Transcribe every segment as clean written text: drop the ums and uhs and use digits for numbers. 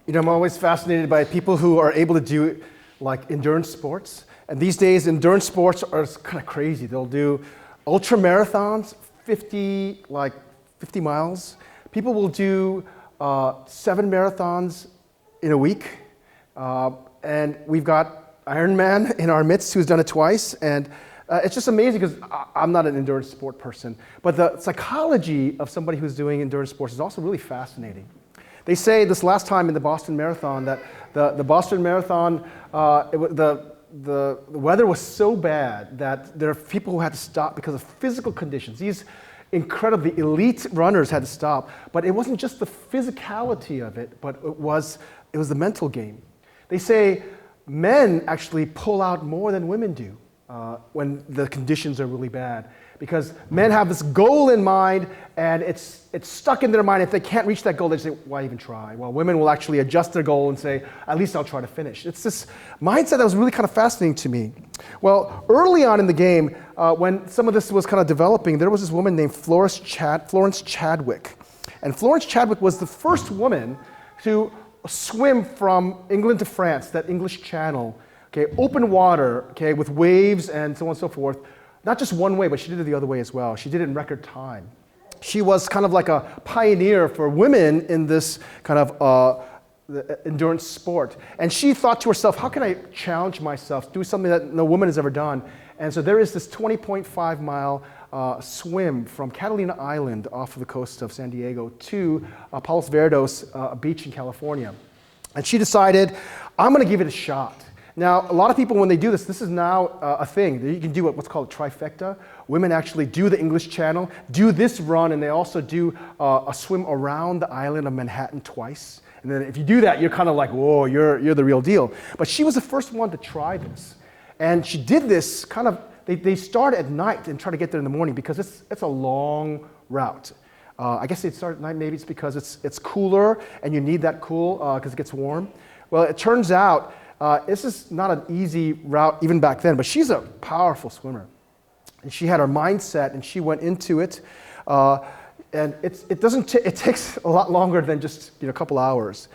I'm always fascinated by people who are able to do like endurance sports. And these days, endurance sports are kind of crazy. They'll do ultra marathons, 50 miles. People will do 7 marathons in a week. And we've got Ironman in our midst who's done it twice. And it's just amazing because I'm not an endurance sport person. But the psychology of somebody who's doing endurance sports is also really fascinating. They say this last time in the Boston Marathon that the Boston Marathon, the weather was so bad that there are people who had to stop because of physical conditions. These incredibly elite runners had to stop, but it wasn't just the physicality of it, but it was the mental game. They say men actually pull out more than women do when the conditions are really bad, because men have this goal in mind and it's stuck in their mind. If they can't reach that goal, they say, why even try? Well, women will actually adjust their goal and say, at least I'll try to finish. It's this mindset that was really kind of fascinating to me. Well, early on in the game, when some of this was kind of developing, there was this woman named Florence Chadwick. And Florence Chadwick was the first woman to swim from England to France, that English Channel, okay, open water, okay, with waves and so on and so forth. Not just one way, but she did it the other way as well. She did it in record time. She was kind of like a pioneer for women in this kind of endurance sport. And she thought to herself, how can I challenge myself, do something that no woman has ever done? And so there is this 20.5 mile swim from Catalina Island off of the coast of San Diego to Palos Verdes beach in California. And she decided, I'm going to give it a shot. Now, a lot of people, when they do this is now a thing. You can do what's called a trifecta. Women actually do the English Channel, do this run, and they also do a swim around the island of Manhattan twice. And then if you do that, you're kind of like, whoa, you're the real deal. But she was the first one to try this. And she did this kind of, they start at night and try to get there in the morning because it's a long route. I guess they start at night, maybe it's because it's cooler and you need that cool because it gets warm. Well, it turns out this is not an easy route even back then, but she's a powerful swimmer. And she had her mindset and she went into it. And it takes a lot longer than just a couple hours.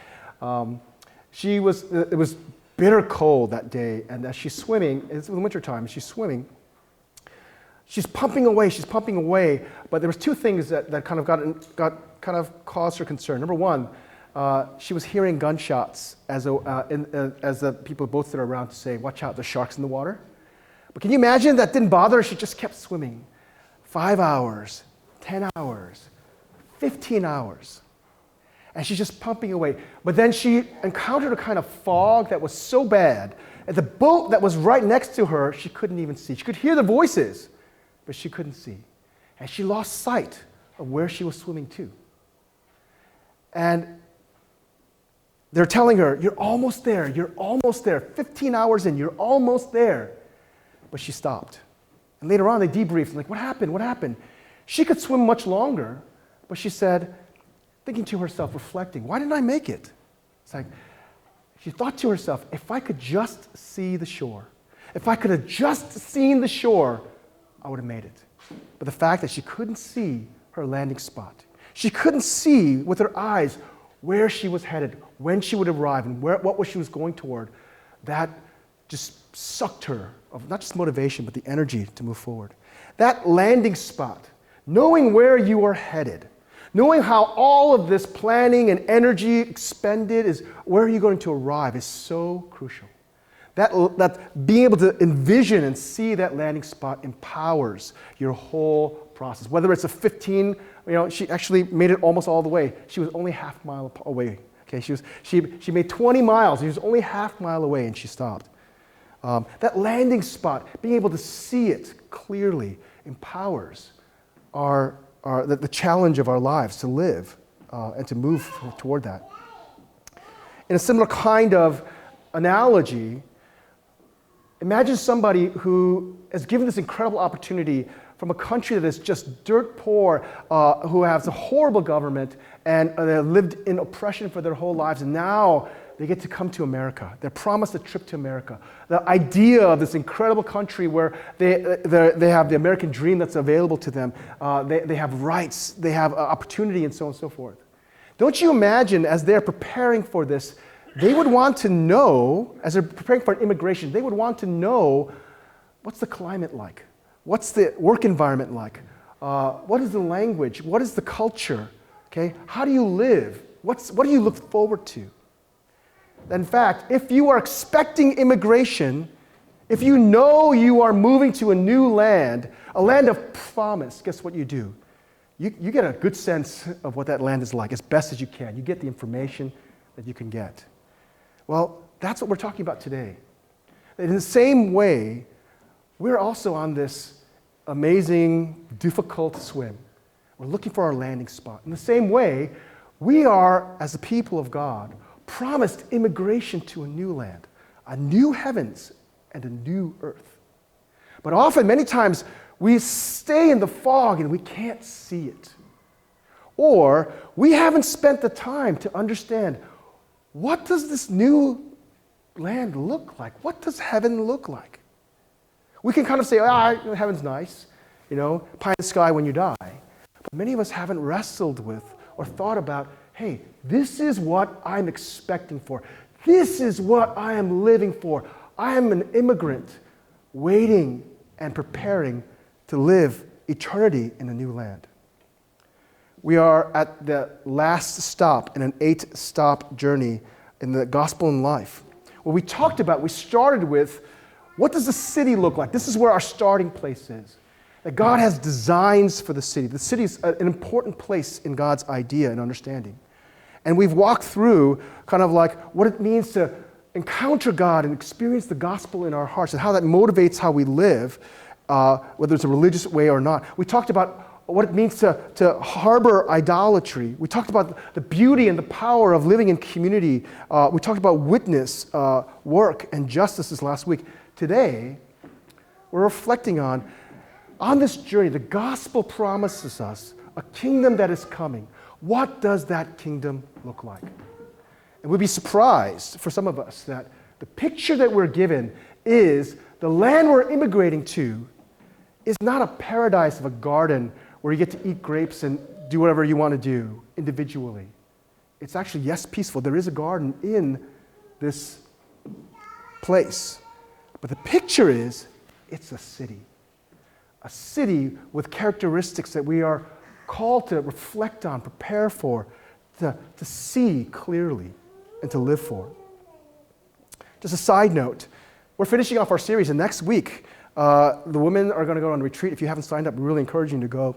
It was bitter cold that day, and as she's swimming, it's in the wintertime, she's swimming. She's pumping away, but there was two things that kind of caused her concern. Number one, she was hearing gunshots as the people both that are around to say, watch out, there's sharks in the water. But can you imagine that didn't bother her? She just kept swimming. 5 hours, 10 hours, 15 hours. And she's just pumping away. But then she encountered a kind of fog that was so bad, and the boat that was right next to her, she couldn't even see. She could hear the voices, but she couldn't see. And she lost sight of where she was swimming to. And they're telling her, you're almost there, 15 hours in, you're almost there. But she stopped. And later on, they debriefed, like, what happened? She could swim much longer, but she said, thinking to herself, reflecting, why didn't I make it? It's like, she thought to herself, if I could just see the shore, if I could have just seen the shore, I would have made it. But the fact that she couldn't see her landing spot, she couldn't see with her eyes where she was headed, when she would arrive, and what she was going toward, that just sucked her of not just motivation, but the energy to move forward. That landing spot, knowing where you are headed, knowing how all of this planning and energy expended is where you're going to arrive is so crucial. That being able to envision and see that landing spot empowers your whole process. Whether it's a 15, she actually made it almost all the way. She was only half mile away. Okay, she made 20 miles. She was only half mile away, and she stopped. That landing spot, being able to see it clearly, empowers the challenge of our lives to live and to move toward that. In a similar kind of analogy, imagine somebody who is given this incredible opportunity from a country that is just dirt poor, who has a horrible government, and they lived in oppression for their whole lives, and now they get to come to America. They're promised a trip to America. The idea of this incredible country where they have the American dream that's available to them. They have rights, they have opportunity, and so on and so forth. Don't you imagine as they're preparing for this, they would want to know, as they're preparing for an immigration, they would want to know, what's the climate like? What's the work environment like? What is the language? What is the culture? Okay? How do you live? What do you look forward to? In fact, if you are expecting immigration, if you know you are moving to a new land, a land of promise, guess what you do? You get a good sense of what that land is like as best as you can. You get the information that you can get. Well, that's what we're talking about today. In the same way, we're also on this amazing, difficult swim. We're looking for our landing spot. In the same way, we are, as the people of God, promised immigration to a new land, a new heavens and a new earth. But often, many times, we stay in the fog and we can't see it. Or we haven't spent the time to understand, what does this new land look like? What does heaven look like? We can kind of say, heaven's nice, pie in the sky when you die. But many of us haven't wrestled with or thought about, hey, this is what I'm expecting for. This is what I am living for. I am an immigrant waiting and preparing to live eternity in a new land. We are at the last stop in an 8-stop journey in the gospel and life. What we talked about, we started with, what does the city look like? This is where our starting place is. That God has designs for the city. The city is an important place in God's idea and understanding. And we've walked through kind of like what it means to encounter God and experience the gospel in our hearts and how that motivates how we live, whether it's a religious way or not. We talked about what it means to harbor idolatry. We talked about the beauty and the power of living in community. We talked about witness, work, and justice this last week. Today, we're reflecting on this journey. The gospel promises us a kingdom that is coming. What does that kingdom look like? And we'd be surprised for some of us that the picture that we're given is the land we're immigrating to is not a paradise of a garden where you get to eat grapes and do whatever you want to do individually. It's actually, yes, peaceful. There is a garden in this place. But the picture is, it's a city. A city with characteristics that we are called to reflect on, prepare for, to see clearly, and to live for. Just a side note, we're finishing off our series, and next week, the women are going to go on retreat. If you haven't signed up, we really encourage you to go.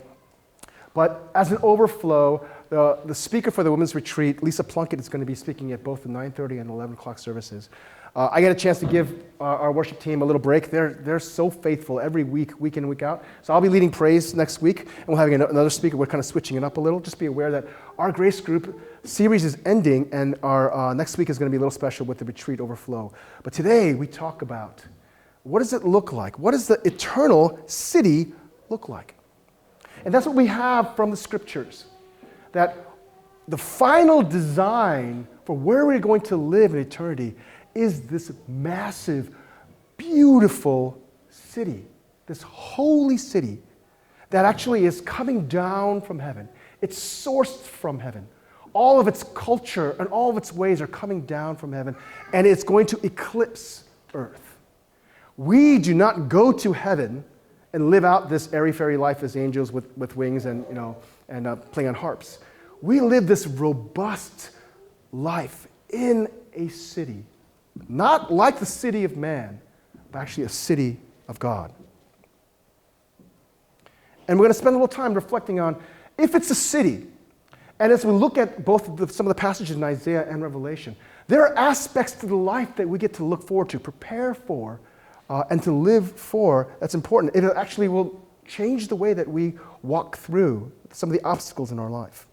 But as an overflow, the speaker for the women's retreat, Lisa Plunkett, is going to be speaking at both the 9:30 and 11 o'clock services. I get a chance to give our worship team a little break. They're so faithful every week, week in and week out. So I'll be leading praise next week, and we'll have another speaker. We're kind of switching it up a little. Just be aware that our Grace Group series is ending, and our next week is going to be a little special with the retreat overflow. But today we talk about, what does it look like? What does the eternal city look like? And that's what we have from the scriptures, that the final design for where we're going to live in eternity is this massive, beautiful city, this holy city that actually is coming down from heaven. It's sourced from heaven. All of its culture and all of its ways are coming down from heaven, and it's going to eclipse earth. We do not go to heaven and live out this airy-fairy life as angels with wings and playing on harps. We live this robust life in a city, not like the city of man, but actually a city of God. And we're going to spend a little time reflecting on if it's a city. And as we look at some of the passages in Isaiah and Revelation, there are aspects to the life that we get to look forward to, prepare for, and to live for. That's important. It actually will change the way that we walk through some of the obstacles in our life.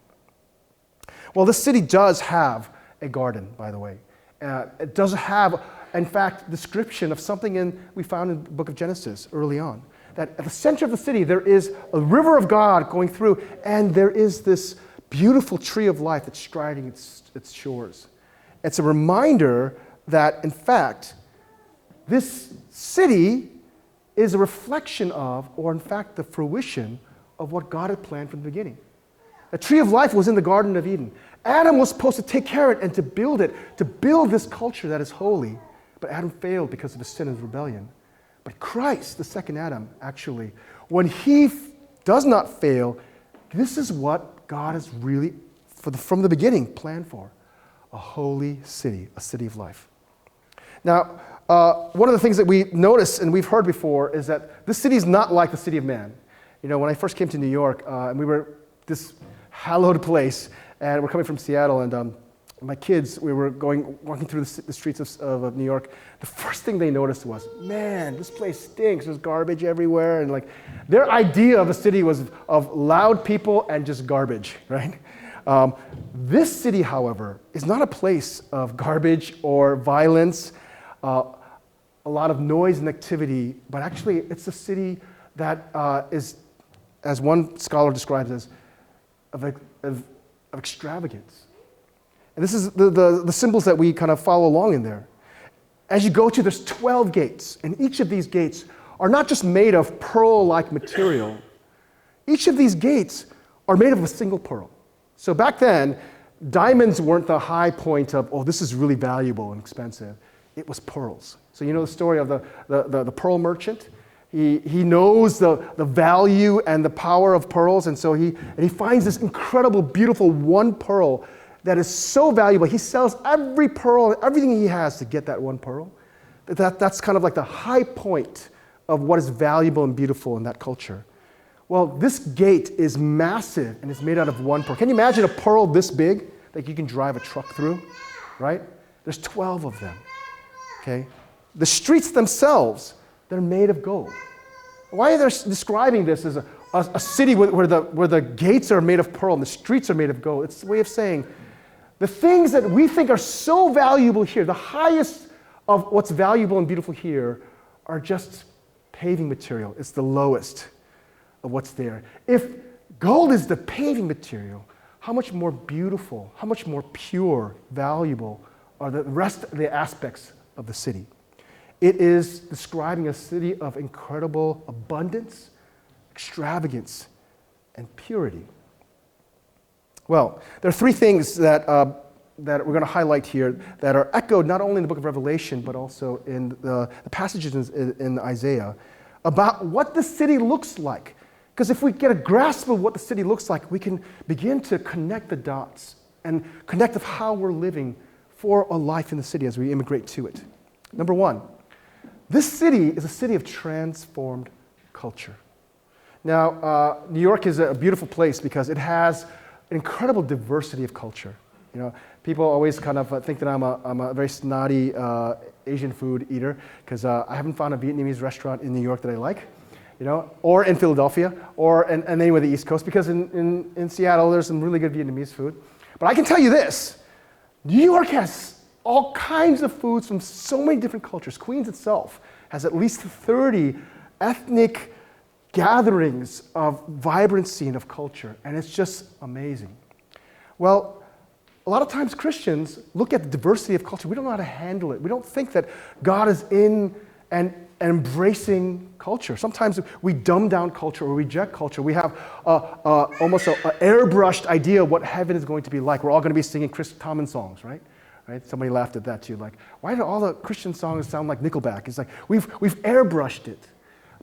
Well, this city does have a garden, by the way. It does have, in fact, description of something we found in the book of Genesis early on. That at the center of the city, there is a river of God going through, and there is this beautiful tree of life that's striding its shores. It's a reminder that, in fact, this city is a reflection of, or in fact, the fruition of what God had planned from the beginning. The tree of life was in the Garden of Eden. Adam was supposed to take care of it and to build this culture that is holy. But Adam failed because of his sin and rebellion. But Christ, the second Adam, actually, when he does not fail, this is what God has really, from the beginning, planned for. A holy city, a city of life. Now, one of the things that we notice and we've heard before is that this city is not like the city of man. You know, when I first came to New York, and we were this hallowed place, and we're coming from Seattle, and my kids, we were walking through the streets of New York. The first thing they noticed was, man, this place stinks. There's garbage everywhere, and like their idea of a city was of loud people and just garbage, right? This city, however, is not a place of garbage or violence, a lot of noise and activity, but actually it's a city that is, as one scholar describes as, of extravagance. And this is the symbols that we kind of follow along in there. As you go to, there's 12 gates, and each of these gates are not just made of pearl-like material. Each of these gates are made of a single pearl. So back then, diamonds weren't the high point of, oh, this is really valuable and expensive. It was pearls. So you know the story of the pearl merchant? He knows the value and the power of pearls, and so he finds this incredible, beautiful one pearl that is so valuable. He sells every pearl, everything he has to get that one pearl. That's kind of like the high point of what is valuable and beautiful in that culture. Well, this gate is massive, and it's made out of one pearl. Can you imagine a pearl this big that you can drive a truck through, right? There's 12 of them, okay? The streets themselves, they're made of gold. Why are they describing this as a city where the gates are made of pearl and the streets are made of gold? It's a way of saying the things that we think are so valuable here, the highest of what's valuable and beautiful here, are just paving material. It's the lowest of what's there. If gold is the paving material, how much more beautiful, how much more pure, valuable are the rest of the aspects of the city? It is describing a city of incredible abundance, extravagance, and purity. Well, there are three things that we're going to highlight here that are echoed not only in the book of Revelation, but also in the passages in Isaiah about what the city looks like. Because if we get a grasp of what the city looks like, we can begin to connect the dots and connect of how we're living for a life in the city as we immigrate to it. Number one, this city is a city of transformed culture. Now, New York is a beautiful place because it has an incredible diversity of culture. You know, people always kind of think that I'm a very snotty Asian food eater because I haven't found a Vietnamese restaurant in New York that I like, you know, or in Philadelphia, or anywhere the East Coast, because in Seattle there's some really good Vietnamese food. But I can tell you this, New York has all kinds of foods from so many different cultures. Queens itself has at least 30 ethnic gatherings of vibrancy and of culture, and it's just amazing. Well, a lot of times Christians look at the diversity of culture. We don't know how to handle it. We don't think that God is in and embracing culture. Sometimes we dumb down culture or reject culture. We have almost an airbrushed idea of what heaven is going to be like. We're all going to be singing Chris Tomlin songs, right? Somebody laughed at that too. Like, why do all the Christian songs sound like Nickelback? It's like we've airbrushed it.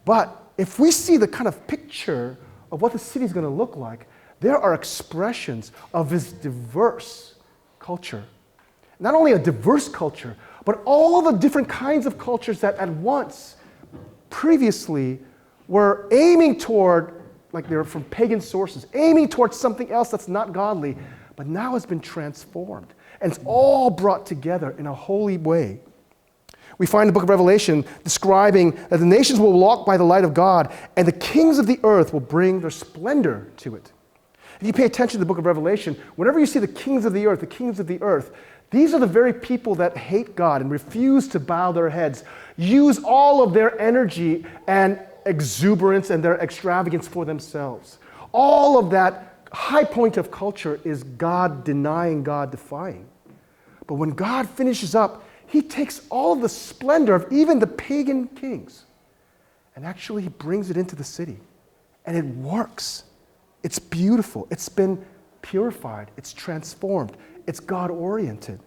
But if we see the kind of picture of what the city is going to look like, there are expressions of this diverse culture. Not only a diverse culture, but all the different kinds of cultures that at once previously were aiming toward, like they were from pagan sources, aiming towards something else that's not godly, but now has been transformed. And it's all brought together in a holy way. We find the book of Revelation describing that the nations will walk by the light of God, and the kings of the earth will bring their splendor to it. If you pay attention to the book of Revelation, whenever you see the kings of the earth, these are the very people that hate God and refuse to bow their heads, use all of their energy and exuberance and their extravagance for themselves. All of that high point of culture is God denying, God defying. But when God finishes up, he takes all of the splendor of even the pagan kings and actually he brings it into the city. And it works. It's beautiful. It's been purified. It's transformed. It's God-oriented.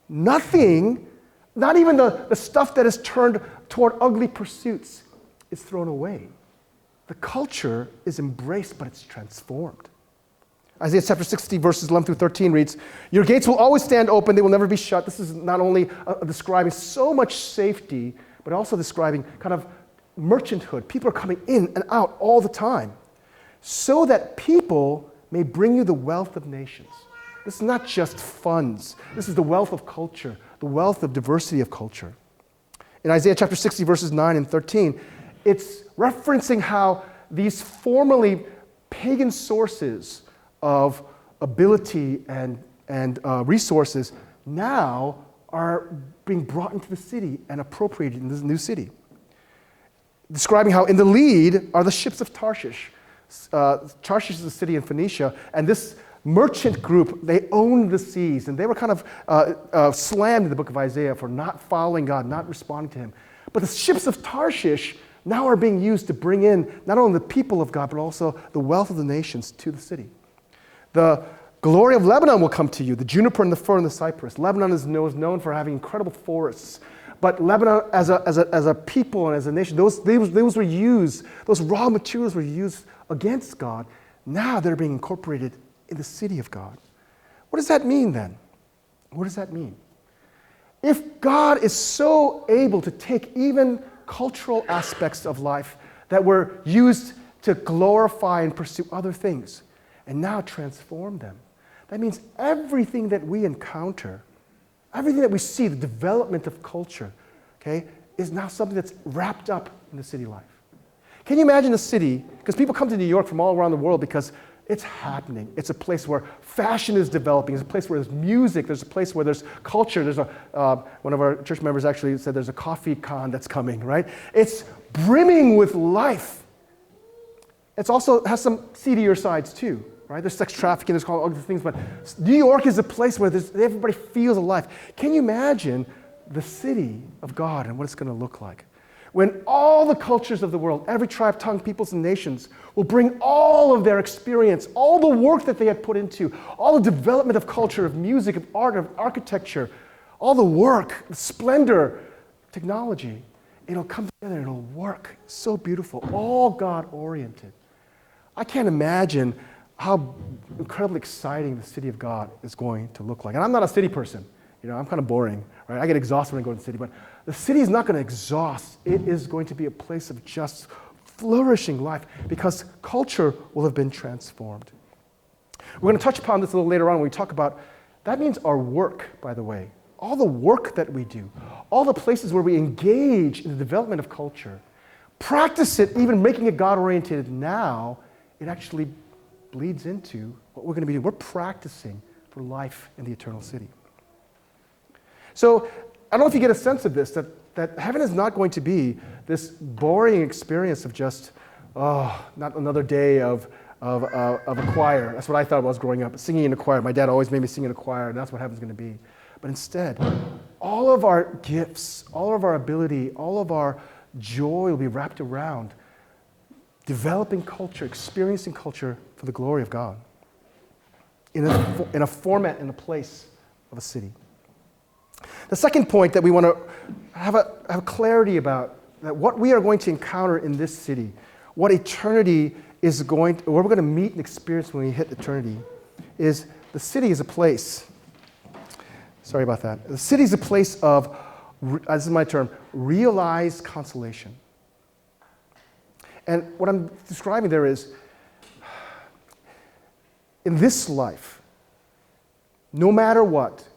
Nothing, not even the stuff that is turned toward ugly pursuits, is thrown away. The culture is embraced, but it's transformed. Isaiah chapter 60, verses 11 through 13 reads, "Your gates will always stand open. They will never be shut." This is not only describing so much safety, but also describing kind of merchanthood. People are coming in and out all the time, so that people may bring you the wealth of nations. This is not just funds. This is the wealth of culture, the wealth of diversity of culture. In Isaiah chapter 60, verses 9 and 13, it's referencing how these formerly pagan sources of ability and resources now are being brought into the city and appropriated in this new city. Describing how in the lead are the ships of Tarshish. Tarshish is a city in Phoenicia, and this merchant group, they owned the seas, and they were kind of slammed in the book of Isaiah for not following God, not responding to him. But the ships of Tarshish now are being used to bring in not only the people of God, but also the wealth of the nations to the city. The glory of Lebanon will come to you, the juniper and the fir and the cypress. Lebanon is known for having incredible forests. But Lebanon, as a people and as a nation, those were used, those raw materials were used against God. Now they're being incorporated in the city of God. What does that mean then? What does that mean? If God is so able to take even cultural aspects of life that were used to glorify and pursue other things, and now transform them, that means everything that we encounter, everything that we see, the development of culture, okay, is now something that's wrapped up in the city life. Can you imagine a city, because people come to New York from all around the world because it's happening. It's a place where fashion is developing. It's a place where there's music. There's a place where there's culture. There's one of our church members actually said there's a coffee con that's coming, right? It's brimming with life. It also has some seedier sides too, right? There's sex trafficking, there's all other things, but New York is a place where everybody feels alive. Can you imagine the city of God and what it's going to look like? When all the cultures of the world, every tribe, tongue, peoples, and nations will bring all of their experience, all the work that they had put into, all the development of culture, of music, of art, of architecture, all the work, the splendor, technology, it'll come together, it'll work so beautiful, all God-oriented. I can't imagine how incredibly exciting the city of God is going to look like. And I'm not a city person. I'm kind of boring, right? I get exhausted when I go to the city, but the city is not going to exhaust. It is going to be a place of just flourishing life because culture will have been transformed. We're going to touch upon this a little later on when we talk about, that means our work, by the way. All the work that we do, all the places where we engage in the development of culture, practice it, even making it God-oriented now, it actually bleeds into what we're going to be doing. We're practicing for life in the eternal city. So I don't know if you get a sense of this, that heaven is not going to be this boring experience of just, not another day of a choir. That's what I thought I was growing up, singing in a choir. My dad always made me sing in a choir, and that's what heaven's going to be. But instead, all of our gifts, all of our ability, all of our joy will be wrapped around developing culture, experiencing culture for the glory of God in a format, in a place of a city. The second point that we want to have clarity about, that what we are going to encounter in this city, what eternity is what we're going to meet and experience when we hit eternity, is the city is a place. Sorry about that. The city is a place of, this is my term, realized consolation. And what I'm describing there is, in this life, no matter what,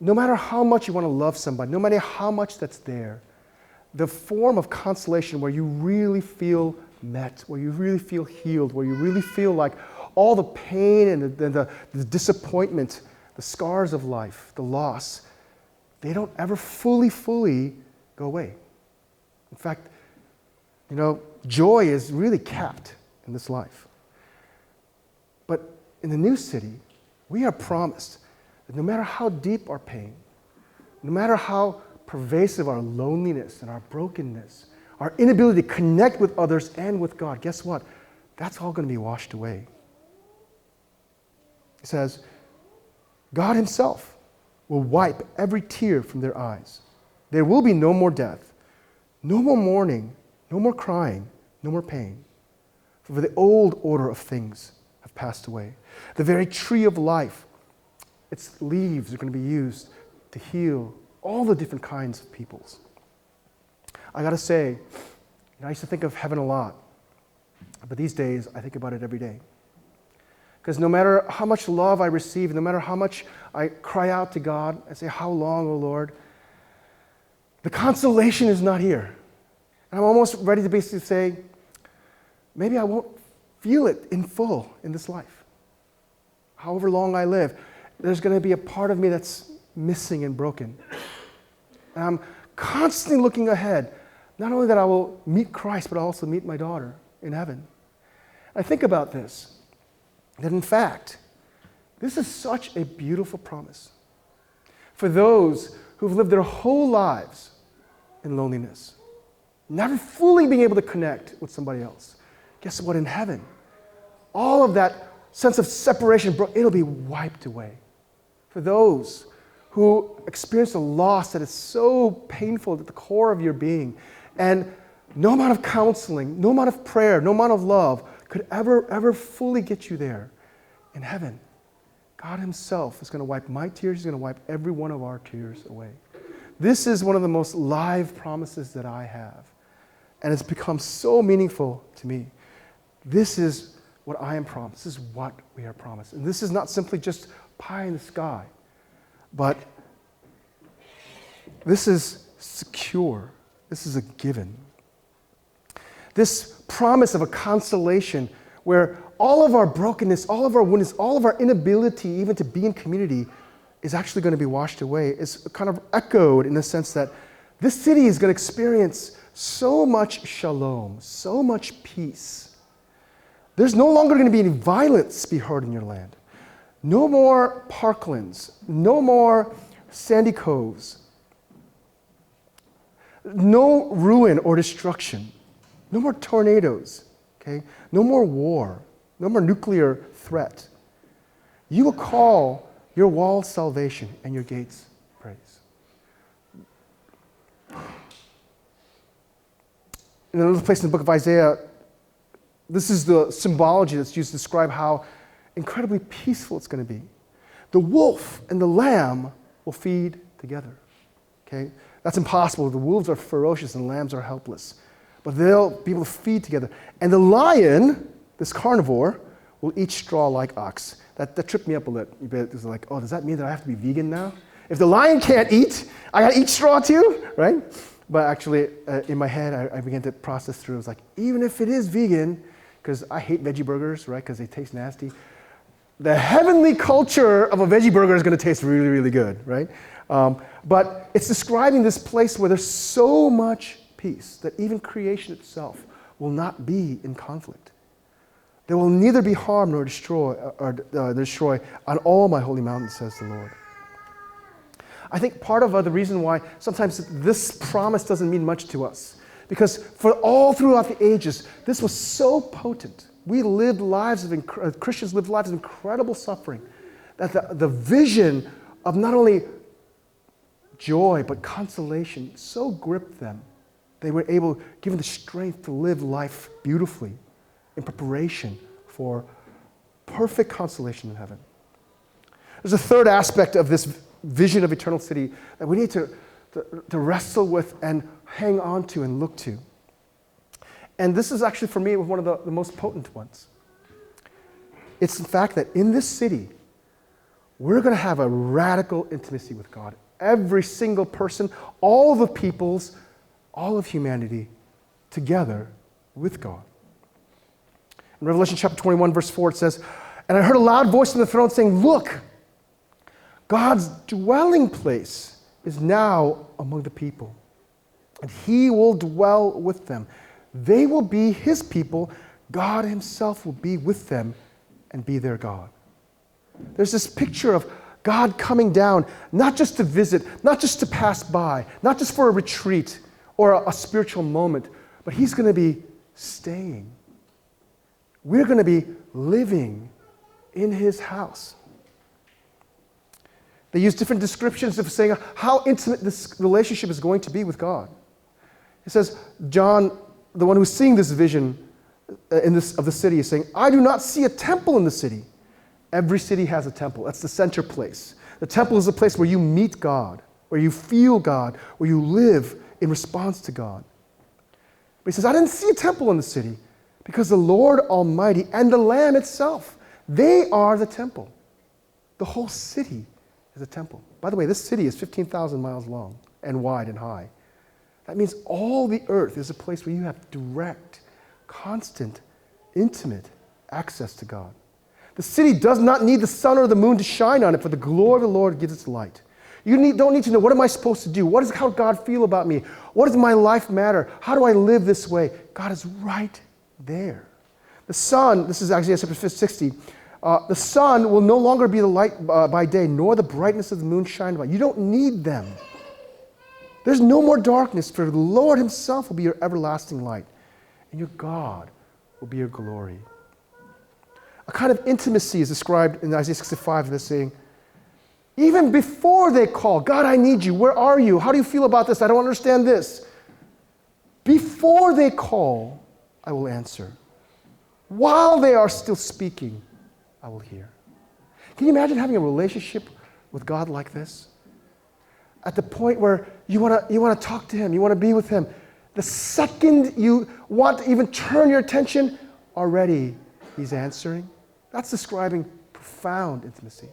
no matter how much you want to love somebody, no matter how much that's there, the form of consolation where you really feel met, where you really feel healed, where you really feel like all the pain and the disappointment, the scars of life, the loss, they don't ever fully go away. In fact, joy is really capped in this life. But in the new city, we are promised that no matter how deep our pain, no matter how pervasive our loneliness and our brokenness, our inability to connect with others and with God, guess what? That's all going to be washed away. He says, God himself will wipe every tear from their eyes. There will be no more death, no more mourning, no more crying, no more pain. For the old order of things have passed away. The very tree of life, its leaves are going to be used to heal all the different kinds of peoples. I got to say, I used to think of heaven a lot, but these days I think about it every day. Because no matter how much love I receive, no matter how much I cry out to God and say, how long, O Lord, the consolation is not here. And I'm almost ready to basically say, maybe I won't feel it in full in this life. However long I live, there's going to be a part of me that's missing and broken. And I'm constantly looking ahead, not only that I will meet Christ, but I'll also meet my daughter in heaven. I think about this, that in fact, this is such a beautiful promise for those who've lived their whole lives in loneliness, never fully being able to connect with somebody else. Guess what? In heaven, all of that sense of separation, it'll be wiped away. For those who experience a loss that is so painful at the core of your being, and no amount of counseling, no amount of prayer, no amount of love could ever fully get you there. In heaven, God himself is going to wipe my tears. He's going to wipe every one of our tears away. This is one of the most live promises that I have. And it's become so meaningful to me. This is what I am promised. This is what we are promised. And this is not simply just pie in the sky, but this is secure. This is a given. This promise of a consolation where all of our brokenness, all of our woundedness, all of our inability even to be in community is actually going to be washed away. It's kind of echoed in the sense that this city is going to experience so much shalom, so much peace. There's no longer going to be any violence be heard in your land. No more parklands, no more sandy coves, no ruin or destruction, no more tornadoes, okay? No more war, no more nuclear threat. You will call your walls salvation and your gates praise. In another place in the book of Isaiah, this is the symbology that's used to describe how incredibly peaceful it's going to be. The wolf and the lamb will feed together. Okay? That's impossible. The wolves are ferocious and lambs are helpless. But they'll be able to feed together. And the lion, this carnivore, will eat straw like ox. That tripped me up a little bit. It's like, oh, does that mean that I have to be vegan now? If the lion can't eat, I got to eat straw too, right? But actually, in my head, I began to process through. It was like, even if it is vegan, because I hate veggie burgers, right, because they taste nasty, the heavenly culture of a veggie burger is going to taste really, really good, right? But it's describing this place where there's so much peace that even creation itself will not be in conflict. There will neither be harm nor destroy on all my holy mountains, says the Lord. I think part of the reason why sometimes this promise doesn't mean much to us, because for all throughout the ages, this was so potent. Christians lived lives of incredible suffering, that the vision of not only joy but consolation so gripped them, they were able, given the strength to live life beautifully in preparation for perfect consolation in heaven. There's a third aspect of this vision of eternal city that we need to wrestle with and hang on to and look to. And this is actually, for me, one of the most potent ones. It's the fact that in this city, we're going to have a radical intimacy with God. Every single person, all the peoples, all of humanity, together with God. In Revelation chapter 21, verse 4, it says, "And I heard a loud voice from the throne saying, 'Look, God's dwelling place is now among the people, and he will dwell with them. They will be his people. God himself will be with them and be their God.'" There's this picture of God coming down, not just to visit, not just to pass by, not just for a retreat or a spiritual moment, but he's going to be staying. We're going to be living in his house. They use different descriptions of saying how intimate this relationship is going to be with God. It says, John, the one who's seeing this vision of the city, is saying, I do not see a temple in the city. Every city has a temple. That's the center place. The temple is the place where you meet God, where you feel God, where you live in response to God. But he says, I didn't see a temple in the city because the Lord Almighty and the Lamb itself, they are the temple. The whole city is a temple. By the way, this city is 15,000 miles long and wide and high. That means all the earth is a place where you have direct, constant, intimate access to God. The city does not need the sun or the moon to shine on it, for the glory of the Lord gives its light. You don't need to know, what am I supposed to do? How does God feel about me? What does my life matter? How do I live this way? God is right there. The sun, this is Isaiah chapter 60, the sun will no longer be the light by day, nor the brightness of the moon shine by. You don't need them. There's no more darkness, for the Lord himself will be your everlasting light, and your God will be your glory. A kind of intimacy is described in Isaiah 65 as saying, even before they call, God, I need you. Where are you? How do you feel about this? I don't understand this. Before they call, I will answer. While they are still speaking, I will hear. Can you imagine having a relationship with God like this? At the point where you want to talk to him, you want to be with him. The second you want to even turn your attention, already he's answering. That's describing profound intimacy.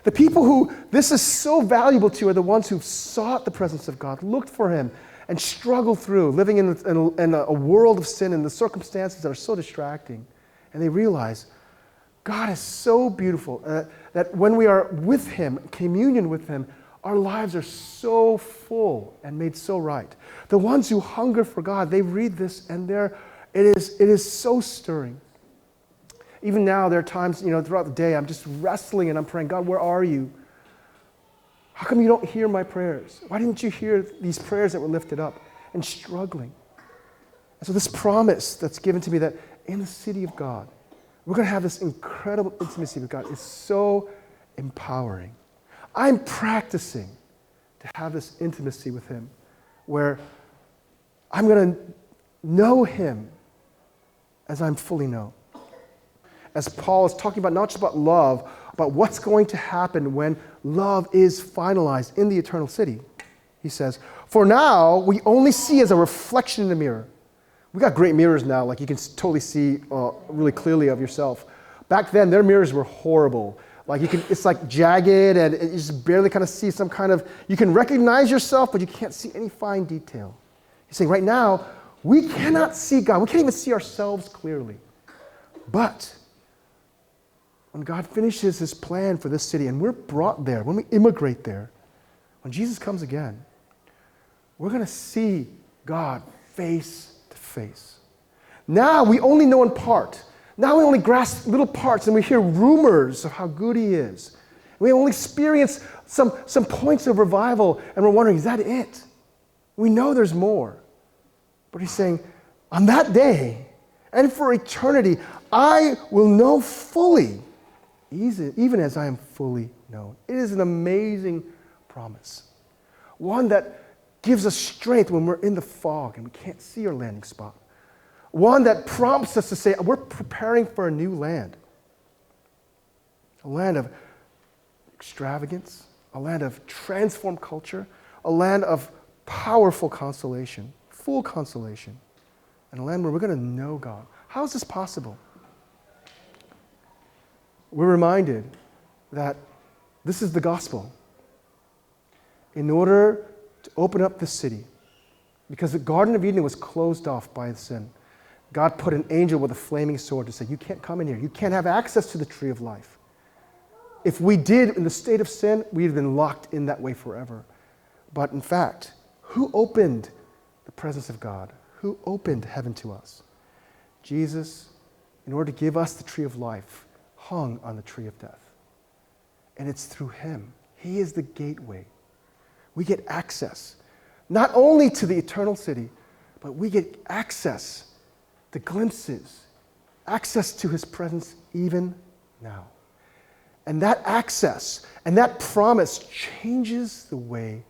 The people who this is so valuable to are the ones who've sought the presence of God, looked for him, and struggled through living in a world of sin and the circumstances that are so distracting. And they realize God is so beautiful that when we are with him, communion with him, our lives are so full and made so right. The ones who hunger for God, they read this and it is so stirring. Even now, there are times, throughout the day, I'm just wrestling and I'm praying, God, where are you? How come you don't hear my prayers? Why didn't you hear these prayers that were lifted up? And struggling. And so this promise that's given to me that in the city of God, we're going to have this incredible intimacy with God is so empowering. I'm practicing to have this intimacy with him where I'm going to know him as I'm fully known. As Paul is talking about not just about love, but what's going to happen when love is finalized in the eternal city. He says, for now, we only see as a reflection in the mirror. We got great mirrors now, like you can totally see really clearly of yourself. Back then, their mirrors were horrible. Like it's like jagged and you just barely kind of see some kind of, you can recognize yourself, but you can't see any fine detail. He's saying right now, we cannot see God. We can't even see ourselves clearly. But when God finishes his plan for this city and we're brought there, when we immigrate there, when Jesus comes again, we're going to see God face to face. Now we only know in part. Now we only grasp little parts and we hear rumors of how good he is. We only experience some points of revival and we're wondering, is that it? We know there's more. But he's saying, on that day and for eternity, I will know fully, even as I am fully known. It is an amazing promise. One that gives us strength when we're in the fog and we can't see our landing spot. One that prompts us to say, we're preparing for a new land. A land of extravagance, a land of transformed culture, a land of powerful consolation, full consolation, and a land where we're going to know God. How is this possible? We're reminded that this is the gospel. In order to open up this city, because the Garden of Eden was closed off by sin, God put an angel with a flaming sword to say, you can't come in here. You can't have access to the tree of life. If we did in the state of sin, we'd have been locked in that way forever. But in fact, who opened the presence of God? Who opened heaven to us? Jesus, in order to give us the tree of life, hung on the tree of death. And it's through him. He is the gateway. We get access, not only to the eternal city, but we get access, the glimpses, access to his presence even now. And that access and that promise changes the way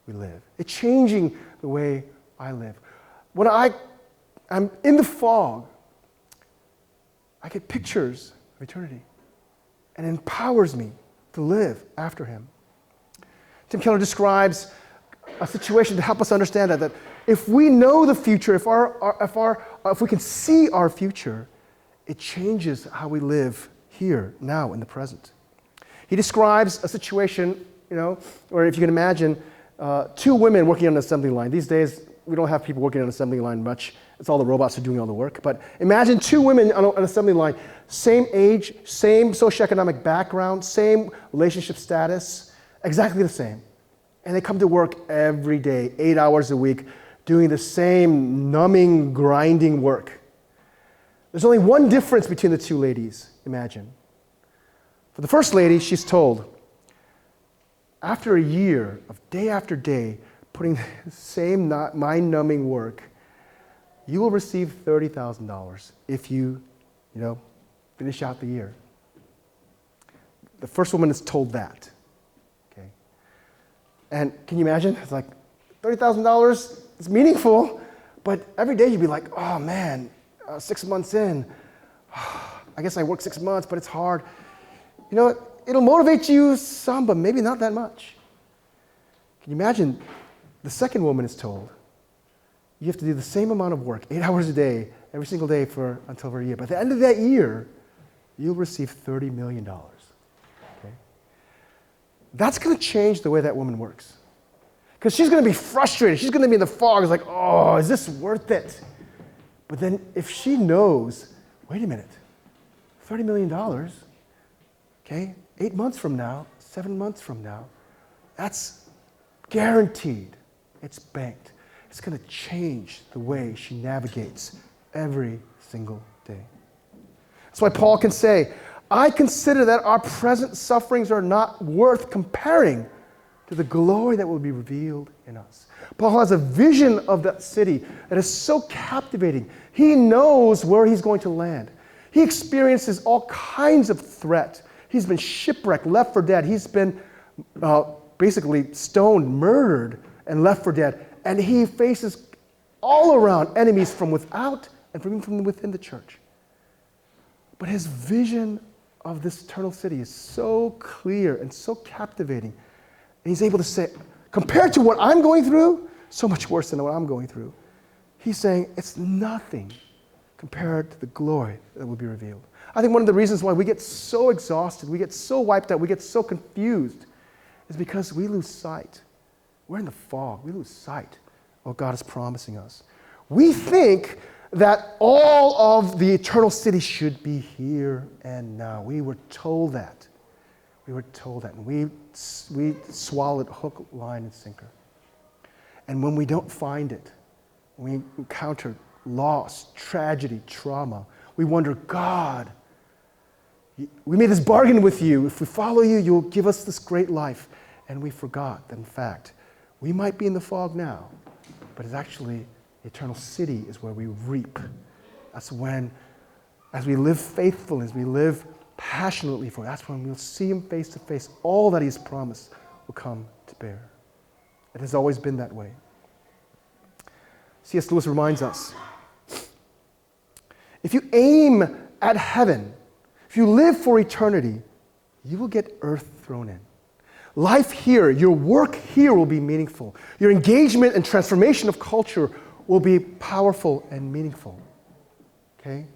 we live. It's changing the way I live. When I'm in the fog, I get pictures of eternity, and it empowers me to live after him. Tim Keller describes a situation to help us understand that if we know the future, if we can see our future, it changes how we live here, now, in the present. He describes a situation, where if you can imagine two women working on an assembly line. These days, we don't have people working on an assembly line much. It's all the robots who are doing all the work. But imagine two women on an assembly line, same age, same socioeconomic background, same relationship status, exactly the same. And they come to work every day, 8 hours a week, doing the same numbing, grinding work. There's only one difference between the two ladies, imagine. For the first lady, she's told, after a year of day after day putting the same mind-numbing work, you will receive $30,000 if you finish out the year. The first woman is told that. Okay. And can you imagine? It's like $30,000 is meaningful, but every day you'd be like, oh man, 6 months in, I guess I worked 6 months, but it's hard. It'll motivate you some, but maybe not that much. Can you imagine? The second woman is told, you have to do the same amount of work, 8 hours a day, every single day until a year. By the end of that year, you'll receive $30 million. Okay? That's going to change the way that woman works. Because she's going to be frustrated. She's going to be in the fog. It's like, oh, is this worth it? But then if she knows, wait a minute, $30 million, okay, 8 months from now, 7 months from now, that's guaranteed. It's banked. It's going to change the way she navigates every single day. That's why Paul can say, I consider that our present sufferings are not worth comparing to the glory that will be revealed in us. Paul has a vision of that city that is so captivating. He knows where he's going to land. He experiences all kinds of threat. He's been shipwrecked, left for dead. He's been basically stoned, murdered, and left for dead. And he faces all around enemies from without and from within the church. But his vision of this eternal city is so clear and so captivating. And he's able to say, compared to what I'm going through, so much worse than what I'm going through. He's saying it's nothing compared to the glory that will be revealed. I think one of the reasons why we get so exhausted, we get so wiped out, we get so confused, is because we lose sight. We're in the fog. We lose sight of what God is promising us. We think that all of the eternal city should be here and now. We were told that. We were told that. And we swallowed hook, line, and sinker. And when we don't find it, we encounter loss, tragedy, trauma, we wonder, God, we made this bargain with you. If we follow you, you'll give us this great life. And we forgot that, in fact, we might be in the fog now, but it's actually the eternal city is where we reap. That's when, as we live faithfully, as we live passionately for, that's when we'll see him face to face. All that he's promised will come to bear. It has always been that way. C.S. Lewis reminds us, if you aim at heaven, if you live for eternity, you will get earth thrown in. Life here, your work here will be meaningful. Your engagement and transformation of culture will be powerful and meaningful. Okay?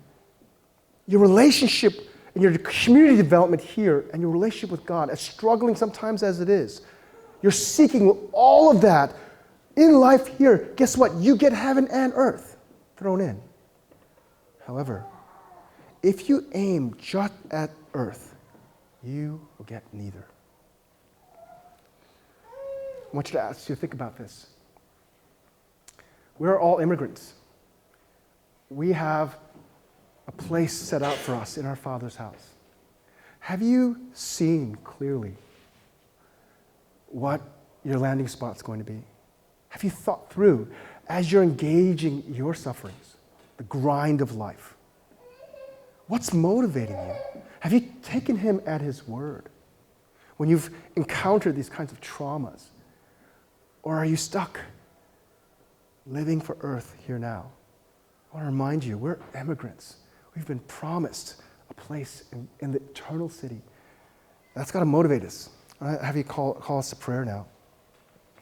Your relationship and your community development here and your relationship with God, as struggling sometimes as it is, you're seeking all of that in life here. Guess what? You get heaven and earth thrown in. However, if you aim just at earth, you will get neither. I want you to ask you to think about this. We're all immigrants. We have a place set out for us in our Father's house. Have you seen clearly what your landing spot's going to be? Have you thought through, as you're engaging your sufferings, the grind of life, what's motivating you? Have you taken him at his word? when you've encountered these kinds of traumas? Or are you stuck living for earth here now? I want to remind you, we're immigrants. We've been promised a place in the eternal city. That's got to motivate us. I have you call us to prayer now.